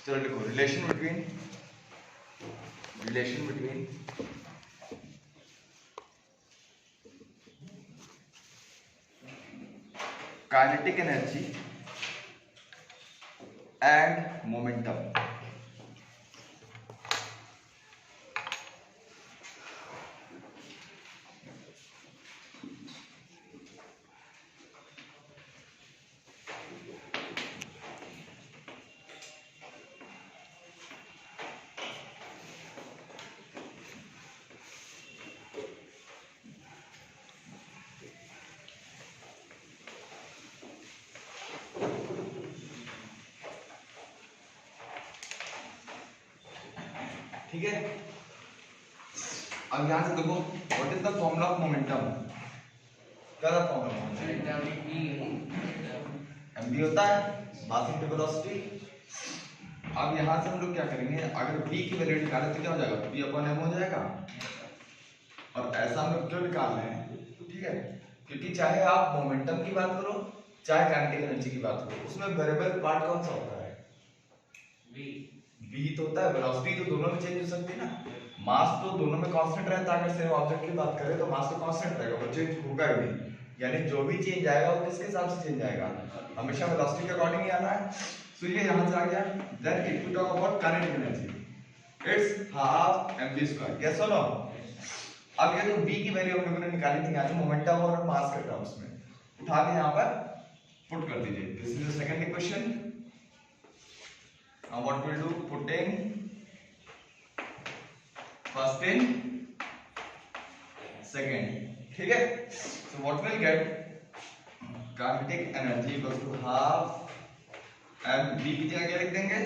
चलो लिखो relation between kinetic energy and momentum. ठीक है, अब यहां से देखो what is the formula of momentum. क्या था फॉर्मूला? mv होता है मास इनटू वेलोसिटी। अब यहां से हम लोग क्या करेंगे, अगर v की वैल्यू निकाले तो क्या हो जाएगा, v अपॉन m हो जाएगा। और ऐसा हम लोग क्यों निकाल रहे हैं, ठीक है, क्योंकि चाहे आप मोमेंटम की बात करो चाहे काइनेटिक एनर्जी की बात करो, उसमें वेरिएबल पार्ट कौन सा होता है, v तो होता है। वेलोसिटी तो दोनों में चेंज हो सकती है ना, मास तो दोनों में कांस्टेंट रहता है। अगर सिर्फ ऑब्जेक्ट की बात करें तो मास तो कांस्टेंट रहेगा, वो चेंज होगा ही नहीं। यानी जो भी चेंज आएगा वो किसके हिसाब से चेंज आएगा, हमेशा वेलोसिटी के अकॉर्डिंग ही आना है। सो ये यहां से आ गया। Then if we talk about kinetic energy it's half mv square, yes और नो। अब ये जो v की वैल्यू हम लोगों ने निकाली थी यहाँ से मोमेंटम और मास के टर्म्स में, उठा के यहाँ पर पुट कर दीजिए। This is the second equation. Now what we'll do, put in first in second, ठीक है। So what we'll get, kinetic energy equals to half m v की जगह क्या लिख देंगे,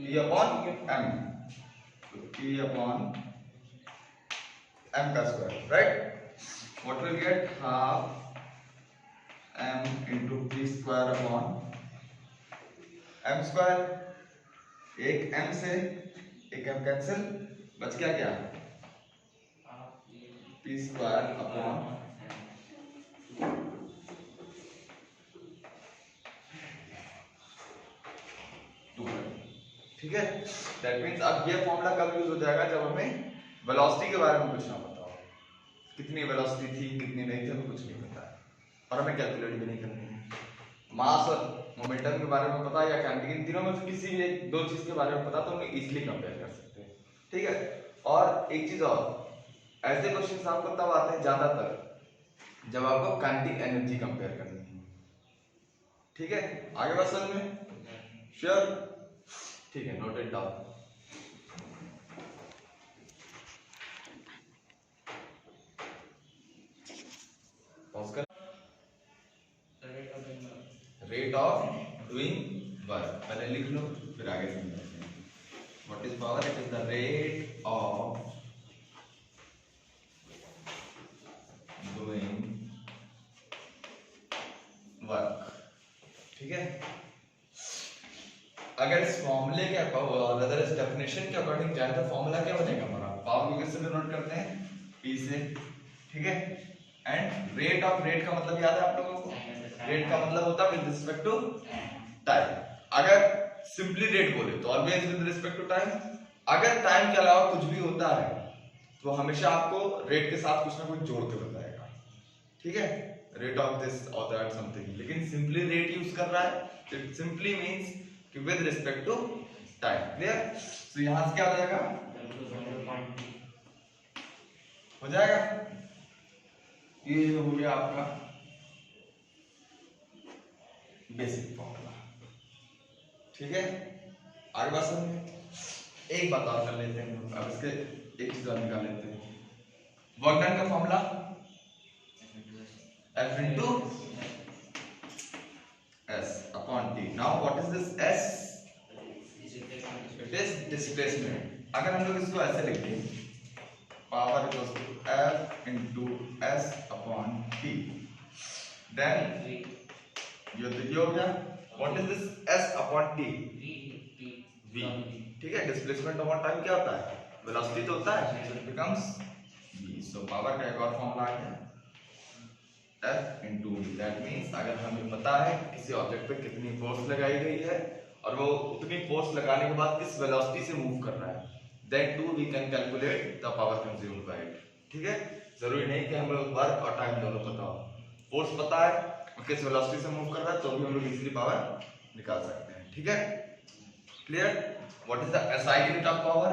e upon m, तो e upon m का square, right? What we'll get, half m into v square upon m square. एक m से एक m कैंसिल, बच गया क्या, p स्क्वायर अपॉन टू। ठीक है, दैट मींस अब ये फॉर्मूला कब यूज हो जाएगा, जब हमें वेलोसिटी के बारे में कुछ ना पता हो, कितनी वेलोसिटी थी कितनी नहीं थी हमें कुछ नहीं पता है, और हमें कैलकुलेट भी नहीं करनी है। मास और मोमेंटम के बारे में पता या काइनेटिक, इन तीनों में से किसी भी एक दो चीज के बारे में पता तो हम इजीली कंपेयर कर सकते हैं। ठीक है, और एक चीज और, ऐसे क्वेश्चंस आपको तब आते हैं ज्यादातर जब आपको काइनेटिक एनर्जी कंपेयर करनी है। ठीक है, आगे बात समझ में, श्योर? ठीक है, नोट इट डाउन। पॉज कर। रेट ऑफ डूइंग वर्क पहले लिख लो फिर आगे समझाते हैं। What is power, it is the rate of doing work. ठीक है, अगर इस फॉर्मूले के अदर इस डेफिनेशन के अकॉर्डिंग जाए तो फॉर्मूला क्या बनेगा हमारा, पावर को किससे डिनोट करते हैं, P से। ठीक है, एंड रेट ऑफ, रेट का मतलब याद है आप लोगों को, रेट का मतलब होता है विद रिस्पेक्ट टू टाइम। अगर सिंपली रेट बोले तो always with respect to time. अगर टाइम के अलावा कुछ भी होता है तो हमेशा आपको रेट के साथ कुछ ना कुछ जोड़ के बताएगा। ठीक है, रेट ऑफ दिस और दैट समथिंग, लेकिन सिंपली रेट यूज कर रहा है, इट सिंपली मींस कि with respect to time. Clear? तो यहां से क्या हो जाएगा, हो जाएगा, ये हो गया आपका बेसिक फॉर्मूला। ठीक है, आगे बात समझ। एक बात और कर लेते हैं, अब इसके एक चीज और निकाल लेते हैं। वर्क डन का formula F into S upon T. Now what is this S? It is displacement। अगर हम लोग इसको ऐसे लिख दें, power equals to F into S upon T, then ये हो गया। What is this S upon T? V। ठीक है, डिस्प्लेसमेंट अपॉन टाइम क्या होता है, वेलोसिटी तो होता है, so it becomes V। So power का एक और फॉर्मूला आ गया, F into V। That means अगर हमें पता है किसी ऑब्जेक्ट पे कितनी फोर्स लगाई गई है और वो उतनी फोर्स लगाने के बाद किस वेलोसिटी से मूव कर रहा है, then to we can calculate the power consumed by it. ठीक है, जरूरी नहीं कि हमें वर्क और टाइम दोनों पता हो, फोर्स पता है और किस वेलोसिटी से मूव कर रहा है तो भी हम लोग इजीली पावर निकाल सकते हैं। ठीक है, clear? What is the SI unit of power?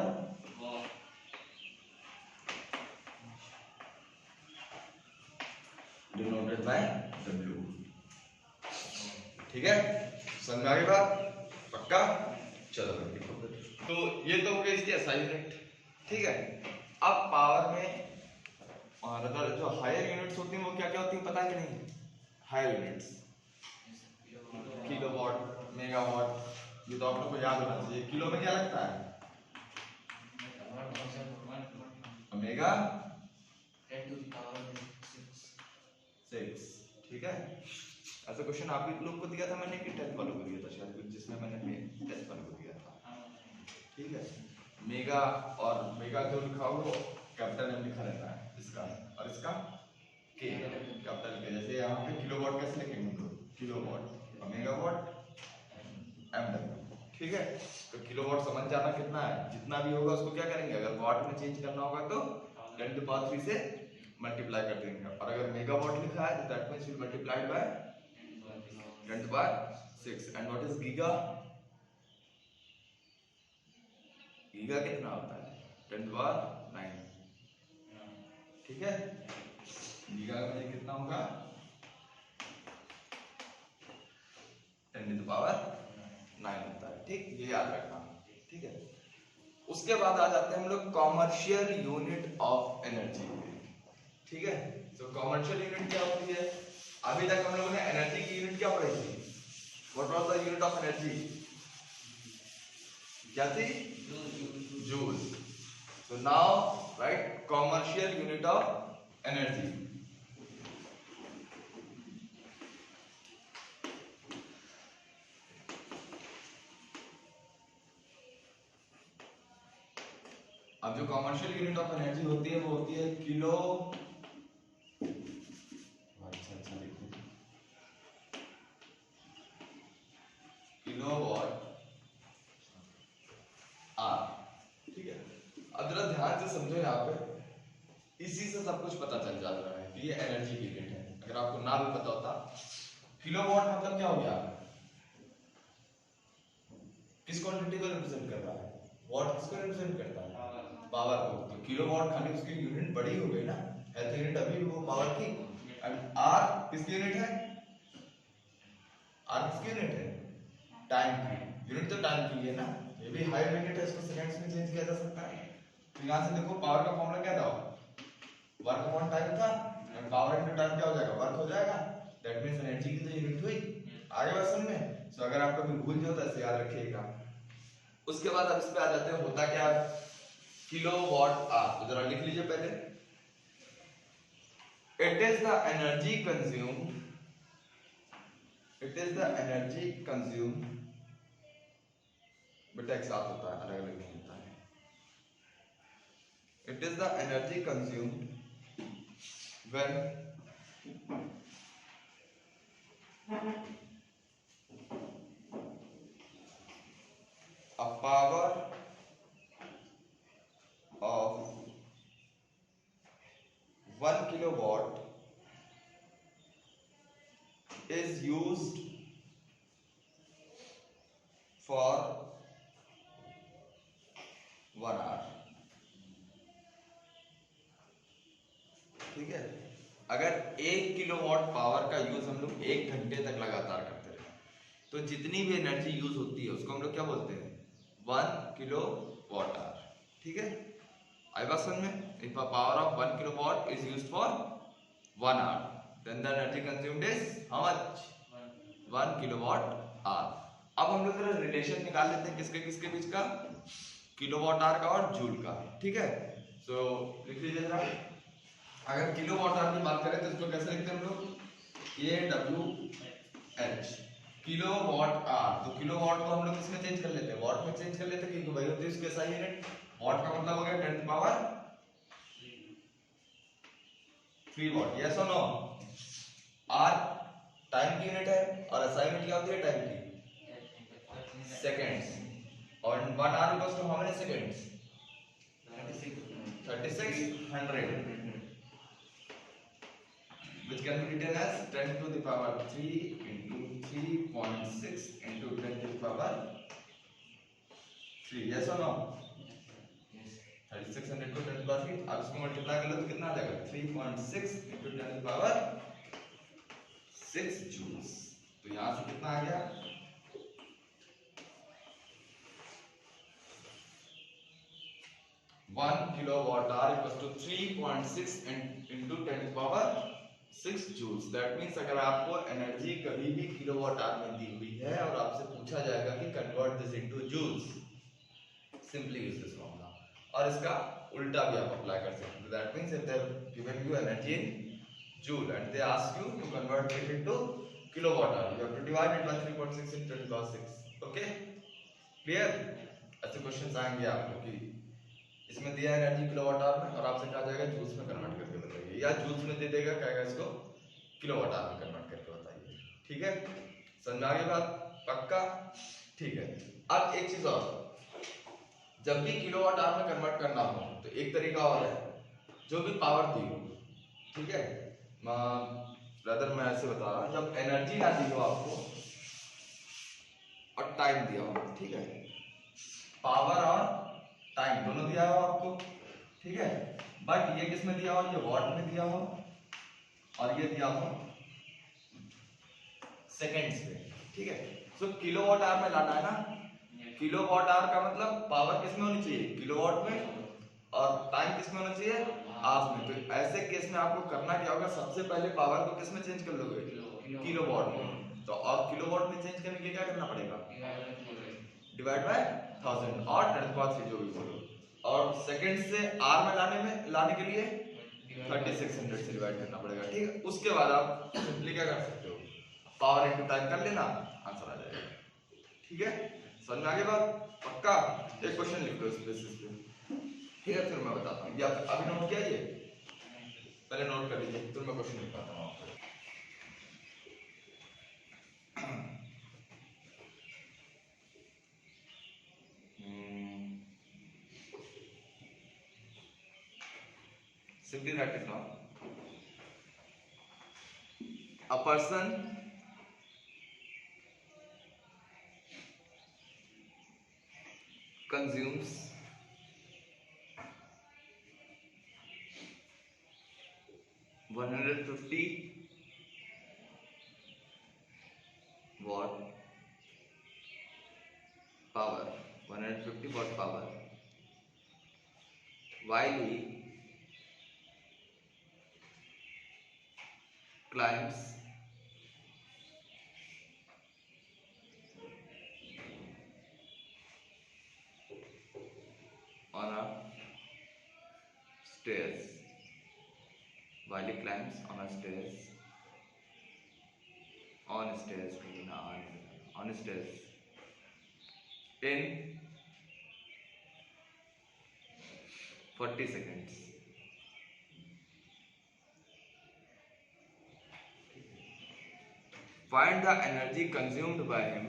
Denoted by W। ठीक है, समझ में आ गई बात? पक्का? चलो देखो, तो ये तो हो गई इसकी एसआई यूनिट। ठीक है, अब पावर में जो हायर यूनिट्स होती हैं वो क्या क्या होती हैं पता है कि नहीं? हायर यूनिट्स किलोवाट, मेगावाट, ये तो आप लोग को याद होना चाहिए। किलो में क्या लगता है? ओमेगा 10⁶। ठीक है, ऐसा क्वेश्चन आप लोग को दिया था मैंने कि 10th वालों को दिया था शायद, जिसमें मैंने 10th वालों को दिया था। ठीक है, मेगा और मेगा जो लिखा हो कैपिटल एम लिखा रहता है इसका, और इसका के कैपिटल के। जैसे यहाँ पे किलोवाट कैसे लिखेंगे हम लोग? किलोवाट और मेगावाट MW। ठीक है, तो किलोवाट समझ जाना कितना है, जितना भी होगा उसको क्या करेंगे, अगर वाट में चेंज करना होगा तो 10⁻³ से मल्टीप्लाई कर देंगे, और अगर मेगावाट लिखा है तो that means will multiplied by 10⁻⁶। And what is giga? Giga कितना होता है? 10⁻⁹। ठीक है, गीगा में ये कितना होगा? 10⁹ होता है। ठीक, ये याद रखना। ठीक है, उसके बाद आ जाते हैं हम लोग कॉमर्शियल यूनिट ऑफ एनर्जी पे। ठीक है, तो कॉमर्शियल यूनिट क्या होती है? अभी तक हम लोगों ने एनर्जी की यूनिट क्या पढ़ी थी? What was the unit of energy? क्या थी? Joule. So now right commercial unit of energy. अब जो कॉमर्शियल यूनिट ऑफ एनर्जी होती है वो होती है किलो, किलोवाट आर। ठीक है, अब जरा ध्यान से समझो, यहाँ पे इसी से सब कुछ पता चल जा रहा है कि ये एनर्जी की यूनिट है। अगर आपको ना भी पता होता, किलोवाट मतलब क्या हो गया? किस क्वांटिटी को रिप्रेजेंट कर रहा है? वॉट किसको रिप्रेजेंट करता है? पावर को। तो किलोवाट खाली उसकी यूनिट बड़ी हो गई ना, है तो यूनिट अभी भी वो पावर की। एंड आर किसकी यूनिट है? आर किसकी यूनिट है? टाइम की यूनिट। तो टाइम की है ना, ये भी हायर यूनिट है, इसको सेकंड्स में चेंज किया जा सकता है। तो यहां से देखो पावर का फॉर्मूला क्या था? वर्क अपॉन टाइम था, एंड पावर इनटू टाइम क्या हो जाएगा? वर्क हो जाएगा। दैट मींस एनर्जी की तो यूनिट हुई। आगे बात समझ में? सो अगर आपको कोई भूल जाए तो ऐसे याद रखिएगा। उसके बाद अब इस पे आ जाते हैं, होता क्या है? Kilowatt hour. तो जरा लिख लीजिए पहले, it is the energy consumed, it is the energy consumed, बेटा एक साथ होता है, अलग अलग नहीं होता है। It is the energy consumed when a power of 1 kilowatt is used for 1 hour। ठीक है, अगर 1 किलोवाट पावर का यूज हम लोग 1 घंटे तक लगातार करते रहे तो जितनी भी एनर्जी यूज होती है उसको हम लोग क्या बोलते हैं? 1 किलोवाट आवर। ठीक है, आई बात समझ में? If a power of 1 kilowatt is used for 1 hour, then the energy consumed is how much? 1 kilowatt hour. अब हम लोग जरा रिलेशन निकाल लेते हैं किसके किसके बीच का, किलोवाट आवर का और जूल का। ठीक है, सो लिख लीजिए जरा। अगर किलोवाट आवर की बात करें तो इसको कैसे लिखते हैं हम लोग? KWH, kilowatt hour. तो किलोवाट को हम लोग किसमें चेंज कर लेते हैं? वॉट में चेंज कर लेते हैं, क्योंकि वही होती है उसकी SI यूनिट। वॉट का मतलब हो गया 10⁻³ वॉट। यस और नो? आर टाइम की यूनिट है और SI यूनिट क्या होती है? टाइम की। seconds. और 1 hour equals to how many seconds? 3600, which can be written as 10 to the power 3 into 3.6 into 10 to the power 3. Yes or no? 3600 को 10 to the power 3. अब इसको मल्टीप्लाई कर लो तो कितना आ जाएगा? 3.6 into 10 to the power 6 joules. तो यहाँ से कितना आ गया? 1 kilowatt hour equals to 3.6 into 10 to the power 6 joules. That means अगर आपको एनर्जी कभी भी किलोवाट आवर में दी हुई है और आपसे पूछा जाएगा कि convert this into joules, simply use this formula. और इसका उल्टा भी आप अप्लाई कर सकते हैं. That means if they have given you energy in joule and they ask you to convert it into kilowatt hour, you have to divide it by 3.6 into 10 to the power 6. Okay, clear? ऐसे questions आएंगे आपको कि इसमें दिया है energy kilowatt hour में और आपसे कहा जाएगा जूल्स में कन्वर्ट करके बताइए, या जूल्स में दे देगा कहेगा इसको किलोवाट आवर में कन्वर्ट करके बताइए. ठीक है, समझ आ गई बात? पक्का? ठीक है. अब एक चीज और, जब भी किलोवाट आवर में कन्वर्ट करना हो तो एक तरीका और है, जो भी पावर दी हो, ठीक है, ब्रदर मैं ऐसे बता रहा हूं, जब एनर्जी ना दी हो आपको और टाइम दिया हो, ठीक है, पावर और टाइम दोनों दिया हो आपको, ठीक है, बट ये किस में दिया हो? ये वॉट में दिया हो और ये दिया हो सेकेंड्स में. ठीक है, सो किलोवाट आवर में लाना है ना. किलोवाट आवर का मतलब पावर किस में होनी चाहिए? किलोवाट में, और टाइम किस में होना चाहिए? आवर्स में. तो ऐसे केस में आपको करना क्या होगा? सबसे पहले पावर को किस में चेंज कर लोगे? किलोवाट में. तो और किलोवाट में चेंज करने के लिए क्या करना पड़ेगा? डिवाइड बाय 1000 और 10 to the power 3 जो भी बोलो. और सेकंड से आर में लाने के लिए 3600 से डिवाइड करना पड़ेगा. ठीक है, उसके बाद आप सिंपली क्या कर सकते हो? पावर इनटू टाइम कर लेना, आंसर आ जाएगा. ठीक है, समझ में आ गई बात? पक्का? एक क्वेश्चन लिख लो इस बेसिस पे. ठीक है, फिर मैं बताता हूँ. ये अभी नोट किया, ये पहले नोट कर लीजिए, फिर मैं क्वेश्चन लिखवाता हूँ आपको. Simply write it down. A person consumes 150 watt power, 150 watt power, while he climbs on a stairs, while he climbs on a stairs, on stairs in 40 seconds. Find the energy consumed by him.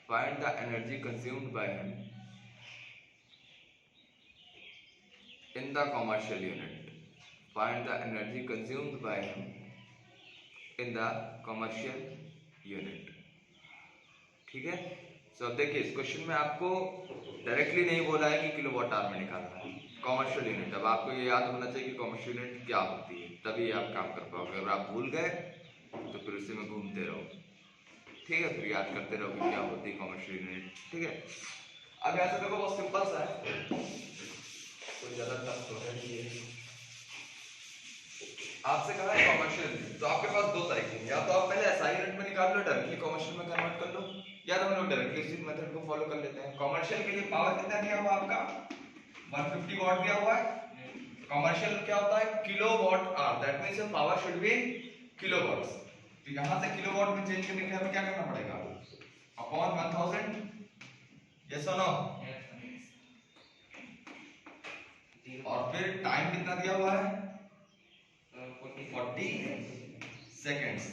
Find the energy consumed by him in the commercial unit. Find the energy consumed by him in the commercial unit. ठीक है, सो अब देखिए इस question में आपको directly नहीं बोला है कि किलोवाट आवर में निकालना है, कॉमर्शियल यूनिट. अब आपको ये याद होना चाहिए कि कॉमर्शियल यूनिट क्या होती है, तभी आप काम कर पाओगे. अगर आप भूल गए तो फिर उसी में घूमते रहो. ठीक है, फिर याद करते रहो कि क्या होती है कॉमर्शियल यूनिट. ठीक है, अब ऐसे देखो बहुत सिंपल सा है, कोई ज्यादा टफ तो है नहीं है. आपसे कहा है कॉमर्शियल यूनिट, तो आपके पास दो तरीके हैं, या तो आप पहले एसआई यूनिट में निकाल लो, डायरेक्टली कॉमर्शियल में कन्वर्ट कर लो, या तो हम लोग डायरेक्टली इसी मेथड को फॉलो कर लेते हैं. कॉमर्शियल के लिए पावर कितना दिया हुआ आपका? 150 वाट दिया हुआ है. कॉमर्शियल क्या होता है? Kilowatt hour. That means your power should be kilowatts. तो यहां से किलोवाट में चेंज करने के लिए हमें क्या करना पड़ेगा? अपॉन 1000. यस और नो? और फिर टाइम कितना दिया हुआ है? 40 सेकेंड्स.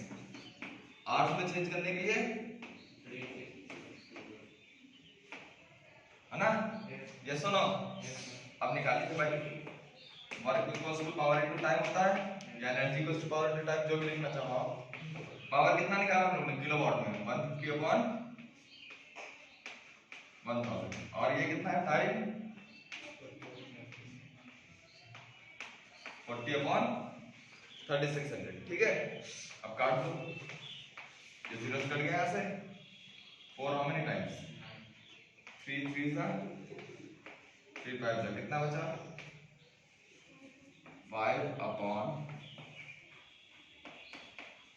आवर्स में चेंज करने के लिए यस और नो? अब निकालिए तो भाई work equals to power into time होता है या energy equals to power into time, जो भी लिखना चाहो आप। पावर कितना निकाला हम लोगों ने किलोवाट में 150 अपॉन 1000 और ये कितना है टाइम 40 अपॉन 3600। ठीक है, अब काट दो, ये जीरो कट गया यहाँ से। 4 हाउ मेनी टाइम्स 3 3 सा 3 5 सा कितना बचा 5 अपॉन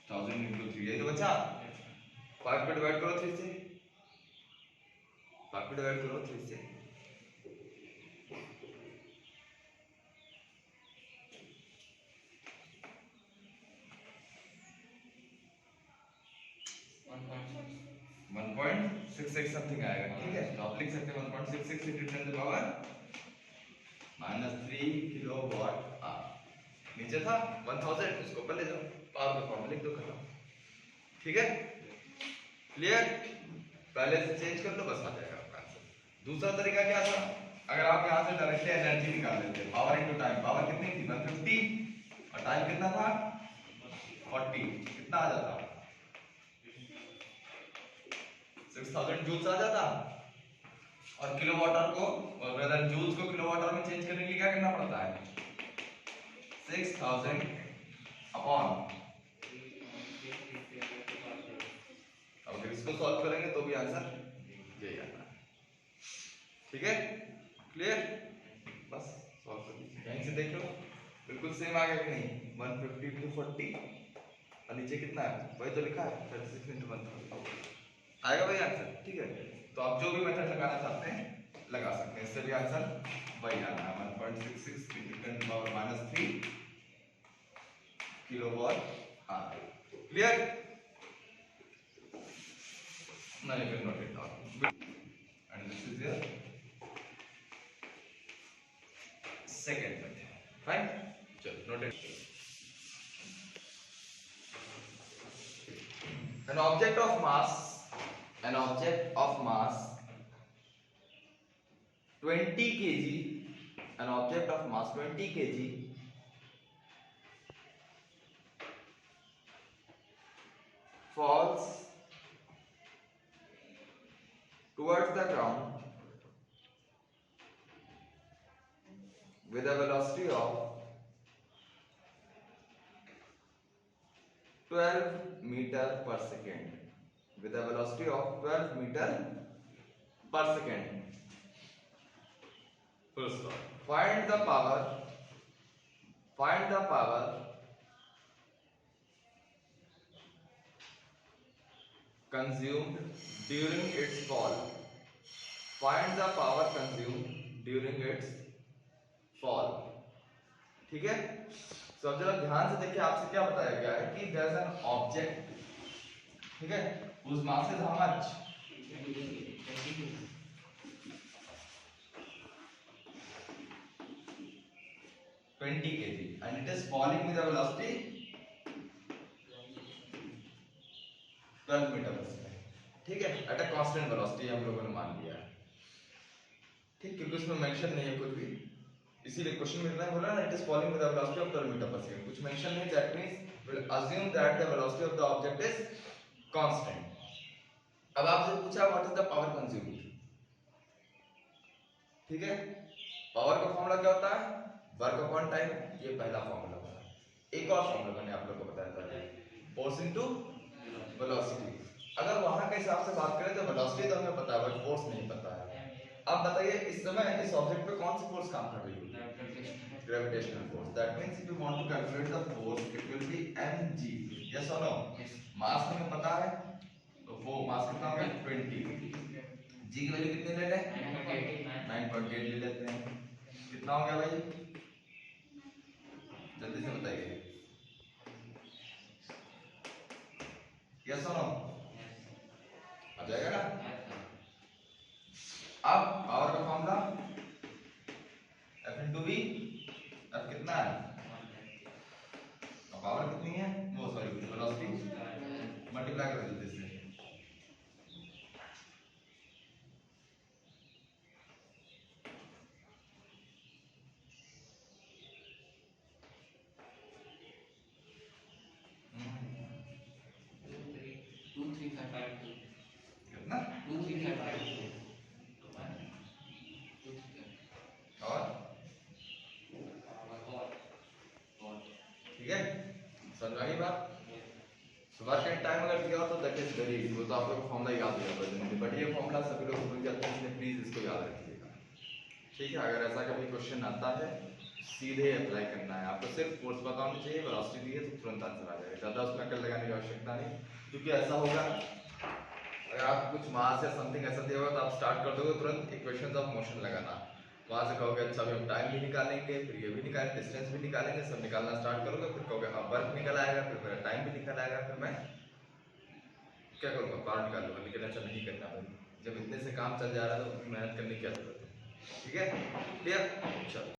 1000 इंटू 3, यही तो बचा। 5 पे डिवाइड करो 3 से, 5 पे डिवाइड करो 3 से, वन पॉइंट 66 समथिंग आएगा। ठीक है, तो आप लिख सकते हैं 1.66 into 10 to power -3 kilowatt hour. नीचे था 1000, उसको ऊपर ले जाओ, पावर का फॉर्मूला लिख दो, खत्म। ठीक है, क्लियर? पहले से चेंज कर लो, बस आ जाएगा आपका आंसर। दूसरा तरीका क्या था, अगर आप यहां से डायरेक्टली एनर्जी निकाल लेते, पावर इनटू टाइम। पावर कितनी थी 150 और टाइम कितना था 40, कितना आ जाता 6000 जूल्स आ जाता। और किलोवाट आवर को, और अगर जूल्स को किलोवाट आवर में चेंज करने के लिए क्या करना पड़ता है 6000 अपॉन, अगर इसको सॉल्व करेंगे तो भी आंसर यही आना है। ठीक है, क्लियर? बस सॉल्व कर दीजिए, यहीं से देख लो बिल्कुल सेम आ गया कि नहीं। 150 टू 40 और नीचे कितना है वही तो लिखा है 36 इंटू 1000 आएगा वही आंसर। ठीक है, तो आप जो भी मेथड लगाना चाहते हैं लगा सकते हैं, इससे भी आंसर वही आना है 1.66 into 10 power -3 kilowatt our. Clear? Now you can note it down. And this is your second method. Fine? चलो note it. An object of mass 20 kg, an object of mass 20 kg falls towards the ground with a velocity of 12 meter per second, with a velocity of 12 meter per second. First one, find the power consumed during its fall. Find the power consumed during its fall. ठीक है, तो अब जरा ध्यान से देखिए, आपसे क्या बताया गया है कि देयर इज एन ऑब्जेक्ट, ठीक है, whose mass is how much 20 kg and it is falling with a velocity 12 metre पर सेकंड। ठीक है, एट अ कांस्टेंट वेलोसिटी हम लोगों ने मान लिया है। ठीक, क्योंकि उसमें मेंशन नहीं है कुछ भी, इसीलिए क्वेश्चन में इतना बोला ना, it is falling with a velocity of 12 metre पर सेकंड, कुछ मेंशन नहीं, that means will assume that the velocity of the object is constant. अब आपसे पूछा what is the power consumed. ठीक है, पावर का फॉर्मूला क्या होता है वर्क अपॉन टाइम, ये पहला फॉर्मूला होता है। एक और फॉर्मूला मैंने आप लोगों को बताया था, फोर्स इनटू वेलोसिटी। अगर वहां के हिसाब से बात करें तो वेलोसिटी तो हमें पता है बट फोर्स नहीं पता है। अब बताइए इस समय इस ऑब्जेक्ट पे कौन सी फोर्स काम कर रही है gravitational force. That means if you want to calculate the force it will be mg। Yes और नो? मास हमें पता है, तो वो मास कितना होगा 20, g की वैल्यू कितनी ले लें 9.8 ले लेते हैं। कितना हो गया भाई जल्दी से बताइए, यस और नो? आ जाएगा ना? अब पावर का formula F into V, F कितना है और पावर कितनी है, वो सॉरी वेलोसिटी मल्टीप्लाई कर देते इससे, इज वेरी इजी, वो तो आप लोग को फॉर्मूला याद हो जाता है जनरली, बट ये फॉर्मूला सभी लोग भूल जाते हैं, इसलिए प्लीज इसको याद रखिएगा। ठीक है, अगर ऐसा कभी क्वेश्चन आता है सीधे अप्लाई करना है आपको, सिर्फ फोर्स पता होनी चाहिए, वेलोसिटी दी है तो तुरंत आंसर आ जाएगा, ज़्यादा उसमें अकल लगाने की आवश्यकता नहीं। क्योंकि ऐसा होगा अगर आप कुछ मास या समथिंग ऐसा दिया होगा तो आप स्टार्ट कर दोगे तुरंत इक्वेशंस ऑफ मोशन लगाना, वहाँ से कहोगे अच्छा अभी हम टाइम भी निकालेंगे, फिर ये भी निकालेंगे, डिस्टेंस भी निकालेंगे, सब निकालना स्टार्ट करोगे, फिर कहोगे हाँ वर्क निकल आएगा, फिर मेरा टाइम भी निकल आएगा, फिर मैं क्या करूँगा, पार निकाल लूँगा। लेकिन ऐसा नहीं करना भाई, जब इतने से काम चल जा रहा है तो मेहनत करने की क्या जरूरत है। ठीक है, क्लियर, चलो।